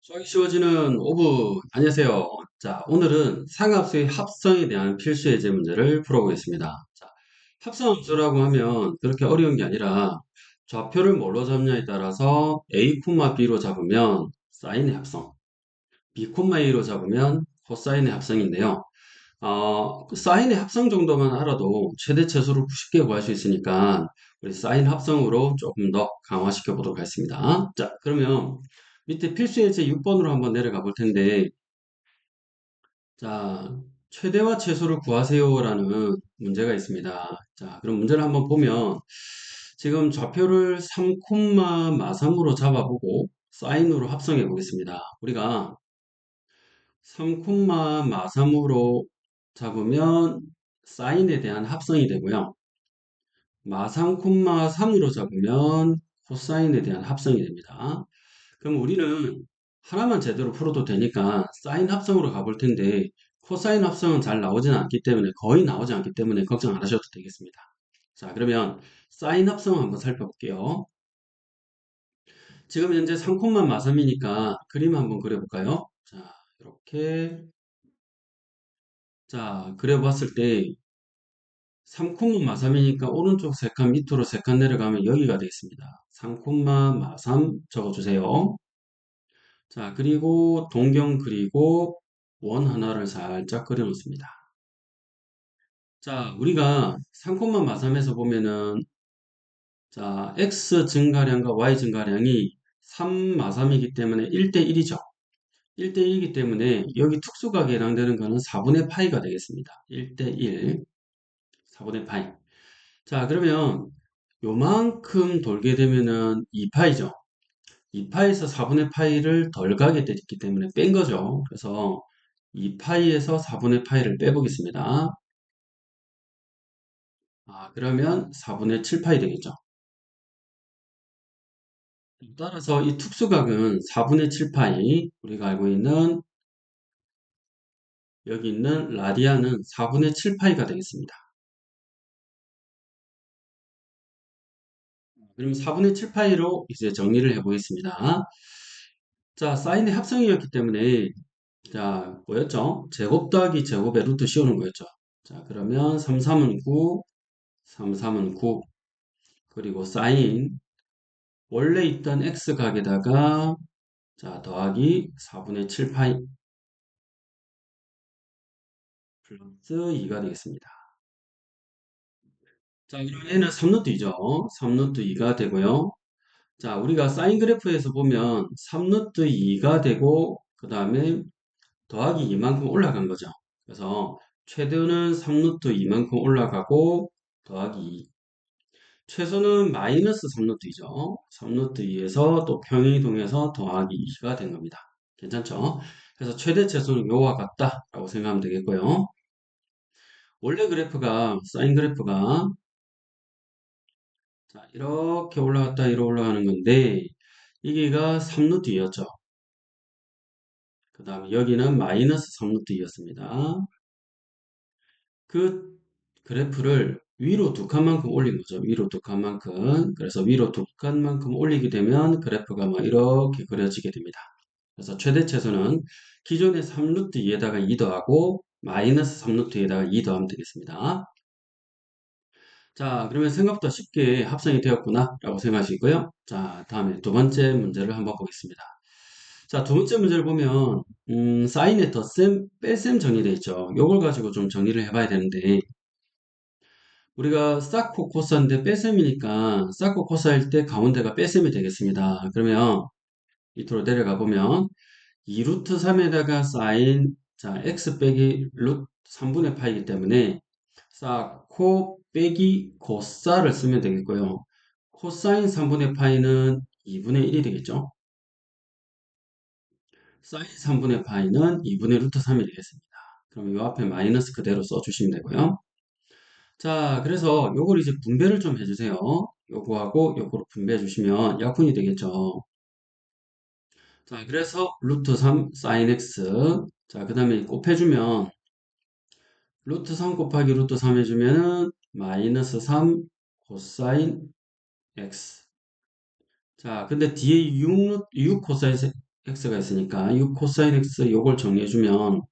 수학이 쉬워지는 오분, 안녕하세요. 자, 오늘은 상합수의 합성에 대한 필수 예제 문제를 풀어보겠습니다. 자, 합성함수라고 하면 그렇게 어려운 게 아니라 좌표를 뭘로 잡냐에 따라서 A, B로 잡으면 사인의 합성, B, A로 잡으면 코사인의 합성인데요. 그 사인의 합성 정도만 알아도 최대 최소를 쉽게 구할 수 있으니까 우리 사인 합성으로 조금 더 강화시켜 보도록 하겠습니다. 자, 그러면 밑에 필수 예제 6번으로 한번 내려가 볼 텐데, 자, 최대와 최소를 구하세요라는 문제가 있습니다. 자, 그럼 문제를 한번 보면 지금 좌표를 3, 마삼으로 잡아보고 사인으로 합성해 보겠습니다. 우리가 3, 마삼으로 잡으면 사인에 대한 합성이 되고요. 마삼, 3으로 잡으면 코사인에 대한 합성이 됩니다. 그럼 우리는 하나만 제대로 풀어도 되니까 사인 합성으로 가볼 텐데 코사인 합성은 잘 나오지는 않기 때문에 거의 나오지 않기 때문에 걱정 안 하셔도 되겠습니다. 자, 그러면 사인 합성 한번 살펴볼게요. 지금 현재 3콤마 마삼이니까 그림 한번 그려볼까요? 자, 이렇게 자, 그려봤을 때 3콤마 마삼이니까 오른쪽 세 칸 밑으로 세 칸 내려가면 여기가 되겠습니다. 3콤마 마삼 적어주세요. 자, 그리고 동경 그리고 원 하나를 살짝 그려놓습니다. 자, 우리가 3콤마 마삼에서 보면은 자, x 증가량과 y 증가량이 3 마삼이기 때문에 1대1이죠. 1대1이기 때문에 여기 특수각에 해당되는 거는 4분의 파이가 되겠습니다. 1대1, 4분의 파이. 자, 그러면 요만큼 돌게 되면은 2파이죠. 2파이에서 4분의 파이를 덜 가게 됐기 때문에 뺀 거죠. 그래서 2파이에서 4분의 파이를 빼보겠습니다. 그러면 4분의 7파이 되겠죠. 따라서 이 특수각은 4분의 7파이, 우리가 알고 있는 여기 있는 라디안은 4분의 7파이가 되겠습니다. 그럼 4분의 7파이로 이제 정리를 해보겠습니다. 자, 사인의 합성이었기 때문에 자, 뭐였죠? 제곱 더하기 제곱의 루트 씌우는 거였죠. 자, 그러면 3, 3은 9, 3, 3은 9, 그리고 사인 원래 있던 x각에다가 자, 더하기 4분의 7파이 플러스 2가 되겠습니다. 자, 그럼 얘는 3루트이죠. 3루트 2가 되고요. 자, 우리가 사인 그래프에서 보면 3루트 2가 되고 그 다음에 더하기 2만큼 올라간 거죠. 그래서 최대는 3루트 2만큼 올라가고 더하기 2. 최소는 마이너스 3루트이죠. 3루트 2에서 또 평행이동해서 더하기 2가 된 겁니다. 괜찮죠? 그래서 최대 최소는 요와 같다라고 생각하면 되겠고요. 원래 그래프가 사인 그래프가 자, 이렇게 올라갔다 이렇게 올라가는 건데 이게가 3루트였죠. 그 다음에 여기는 마이너스 3루트였습니다. 그 그래프를 위로 두 칸만큼 올린 거죠. 위로 두 칸만큼. 그래서 위로 두 칸만큼 올리게 되면 그래프가 막 이렇게 그려지게 됩니다. 그래서 최대 최소는 기존의 3루트 2에다가 2 더하고 마이너스 3루트 2에다가 2 더하면 되겠습니다. 자, 그러면 생각보다 쉽게 합성이 되었구나 라고 생각하시고요. 자, 다음에 두 번째 문제를 한번 보겠습니다. 자, 두 번째 문제를 보면 사인의 덧셈, 뺄셈 정의되어 있죠. 요걸 가지고 좀 정리를 해봐야 되는데 우리가 쌓고 코사인데 뺄셈이니까 쌓고 코사일 때 가운데가 뺄셈이 되겠습니다. 그러면 밑으로 내려가 보면 2루트 3에다가 사인 자 x 빼기 루트 3분의 파이기 때문에 쌓고 빼기 코사를 쓰면 되겠고요. 코사인 3분의 파이는 2분의 1이 되겠죠. 사인 3분의 파이는 2분의 루트 3이 되겠습니다. 그럼 이 앞에 마이너스 그대로 써주시면 되고요. 자, 그래서 요걸 이제 분배를 좀 해주세요. 요거하고 요거로 분배해 주시면 약분이 되겠죠. 자, 그래서 루트 3 사인 x 자, 그 다음에 곱해주면 루트 3 곱하기 루트 3 해주면은 마이너스 3 코사인 x 자, 근데 뒤에 6 코사인 x가 있으니까 6 코사인 x 요걸 정리해주면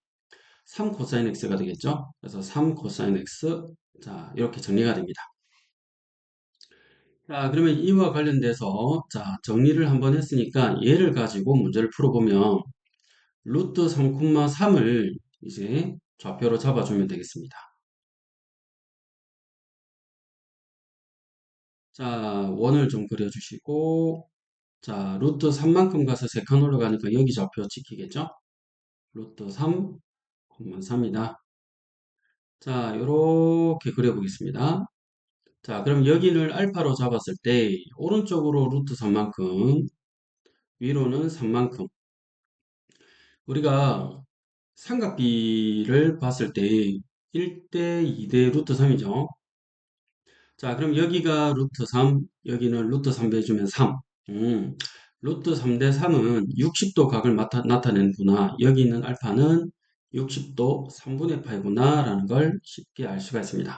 3 코사인 x가 되겠죠? 그래서 3 코사인 x 자 이렇게 정리가 됩니다. 자 그러면 이와 관련돼서 자 정리를 한번 했으니까 얘를 가지고 문제를 풀어보면 루트 3,3을 이제 좌표로 잡아주면 되겠습니다. 자 원을 좀 그려주시고 자 루트 3만큼 가서 3칸 올라가니까 여기 좌표 찍히겠죠? 루트 3, 3이다. 자, 이렇게 그려보겠습니다. 자, 그럼 여기를 알파로 잡았을 때 오른쪽으로 루트 3만큼, 위로는 3만큼. 우리가 삼각비를 봤을 때 1대 2대 루트 3이죠. 자, 그럼 여기가 루트 3, 여기는 루트 3 빼주면 3. 루트 3 대 3은 60도 각을 나타내는구나. 여기 있는 알파는 60도 3분의 파이구나 라는 걸 쉽게 알 수가 있습니다.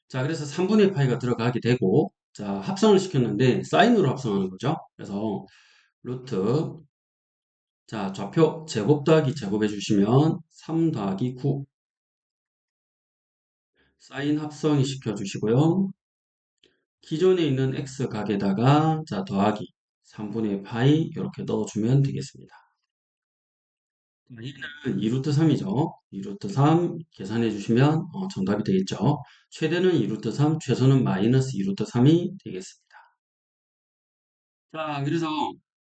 자, 그래서 3분의 파이가 들어가게 되고, 자, 합성을 시켰는데, 사인으로 합성하는 거죠. 그래서, 루트, 자, 좌표 제곱 더하기 제곱해 주시면, 3 더하기 9, 사인 합성이 시켜주시고요. 기존에 있는 x 각에다가, 자, 더하기 3분의 파이, 이렇게 넣어주면 되겠습니다. 얘는 2루트 3이죠. 2루트 3 계산해 주시면 정답이 되겠죠. 최대는 2루트 3, 최소는 마이너스 2루트 3이 되겠습니다. 자, 그래서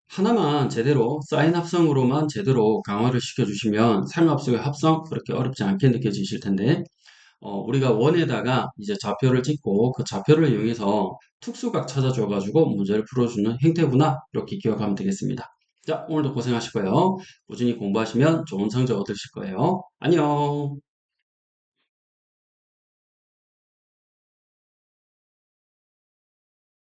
하나만 제대로 사인 합성으로만 제대로 강화를 시켜주시면 삼합수의 합성 그렇게 어렵지 않게 느껴지실 텐데 우리가 원에다가 이제 좌표를 찍고 그 좌표를 이용해서 특수각 찾아줘가지고 문제를 풀어주는 행태구나 이렇게 기억하면 되겠습니다. 자, 오늘도 고생하시고요. 꾸준히 공부하시면 좋은 성적 얻으실 거예요. 안녕.